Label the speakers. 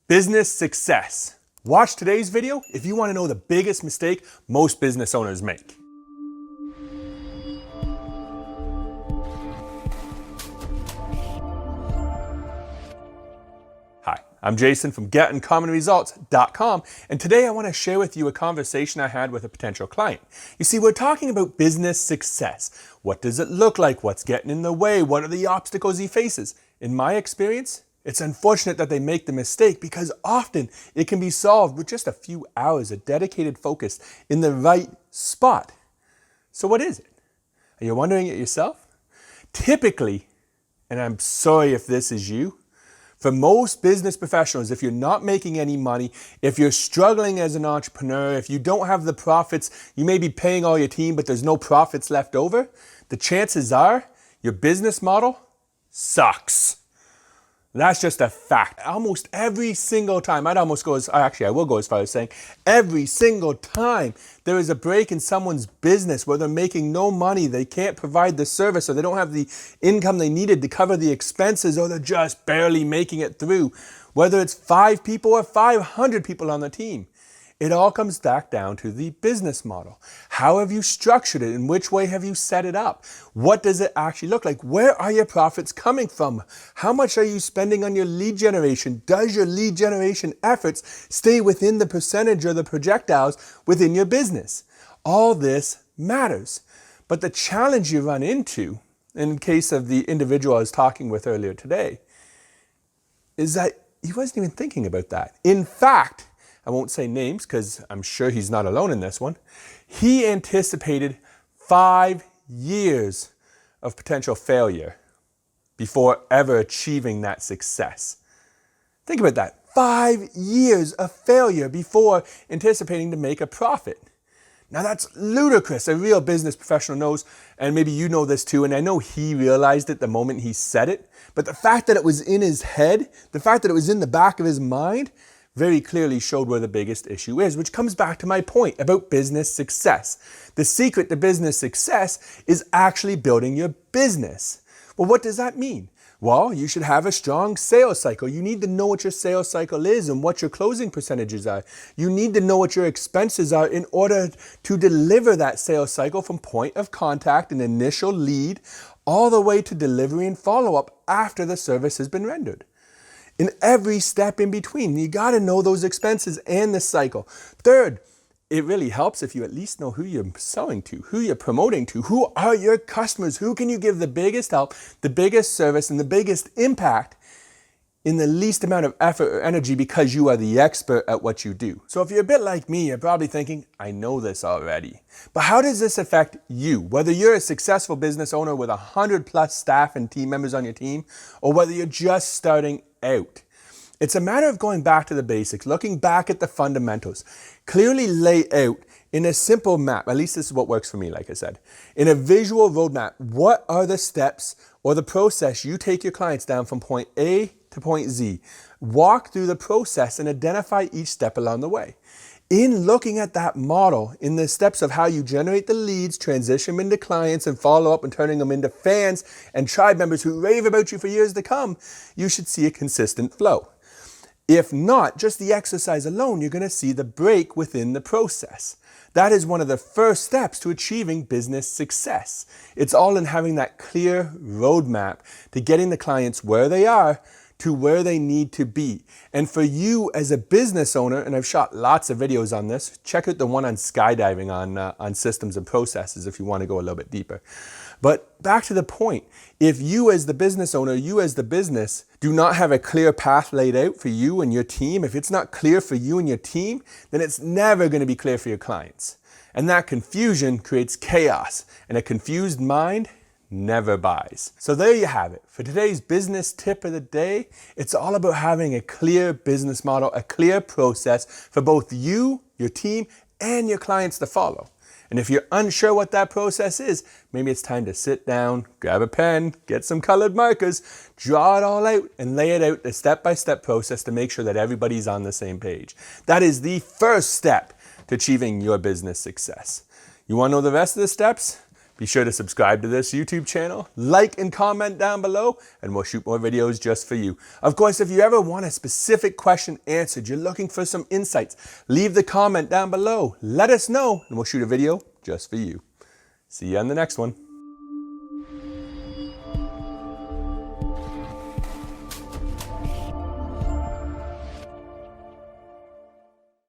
Speaker 1: Business success. Watch today's video if you want to know the biggest mistake most business owners make. Hi, I'm Jason from GetUncommonResults.com, and today I want to share with you a conversation I had with a potential client. You see, we're talking about business success. What does it look like? What's getting in the way? What are the obstacles he faces? In my experience, it's unfortunate that they make the mistake because often it can be solved with just a few hours of dedicated focus in the right spot. So what is it? Are you wondering it yourself? Typically, and I'm sorry if this is you, for most business professionals, if you're not making any money, if you're struggling as an entrepreneur, if you don't have the profits, you may be paying all your team, but there's no profits left over, the chances are your business model sucks. That's just a fact. Almost every single time, I will go as far as saying, every single time there is a break in someone's business where they're making no money, they can't provide the service, or they don't have the income they needed to cover the expenses, or they're just barely making it through, whether it's 5 people or 500 people on the team. It all comes back down to the business model. How have you structured it? In which way have you set it up? What does it actually look like? Where are your profits coming from? How much are you spending on your lead generation? Does your lead generation efforts stay within the percentage or the projectiles within your business? All this matters. But the challenge you run into, in case of the individual I was talking with earlier today, is that he wasn't even thinking about that. In fact, I won't say names because I'm sure he's not alone in this one. He anticipated 5 years of potential failure before ever achieving that success. Think about that. 5 years of failure before anticipating to make a profit. Now that's ludicrous. A real business professional knows, and maybe you know this too, and I know he realized it the moment he said it, but the fact that it was in his head, the fact that it was in the back of his mind, very clearly showed where the biggest issue is, which comes back to my point about business success. The secret to business success is actually building your business. Well, what does that mean? Well, you should have a strong sales cycle. You need to know what your sales cycle is and what your closing percentages are. You need to know what your expenses are in order to deliver that sales cycle from point of contact and initial lead all the way to delivery and follow-up after the service has been rendered. In every step in between, you got to know those expenses and the cycle. Third, it really helps if you at least know who you're selling to, who you're promoting to, who are your customers, who can you give the biggest help, the biggest service, and the biggest impact in the least amount of effort or energy because you are the expert at what you do. So if you're a bit like me, you're probably thinking, I know this already. But how does this affect you? Whether you're a successful business owner with 100+ staff and team members on your team, or whether you're just starting out. It's a matter of going back to the basics, looking back at the fundamentals, clearly lay out in a simple map, at least this is what works for me, like I said, in a visual roadmap, what are the steps or the process you take your clients down from point A to point Z. Walk through the process and identify each step along the way. In looking at that model, in the steps of how you generate the leads, transition them into clients, and follow up and turning them into fans and tribe members who rave about you for years to come, you should see a consistent flow. If not, just the exercise alone, you're going to see the break within the process. That is one of the first steps to achieving business success. It's all in having that clear roadmap to getting the clients where they are to where they need to be. And for you as a business owner, and I've shot lots of videos on this, check out the one on skydiving on systems and processes if you want to go a little bit deeper. But back to the point, if you as the business owner, you as the business, do not have a clear path laid out for you and your team, if it's not clear for you and your team, then it's never going to be clear for your clients. And that confusion creates chaos, and a confused mind never buys. So there you have it. For today's business tip of the day, it's all about having a clear business model, a clear process for both you, your team, and your clients to follow. And if you're unsure what that process is, maybe it's time to sit down, grab a pen, get some colored markers, draw it all out, and lay it out, a step-by-step process to make sure that everybody's on the same page. That is the first step to achieving your business success. You want to know the rest of the steps? Be sure to subscribe to this YouTube channel, like and comment down below, and we'll shoot more videos just for you. Of course, if you ever want a specific question answered, you're looking for some insights, leave the comment down below. Let us know, and we'll shoot a video just for you. See you on the next one.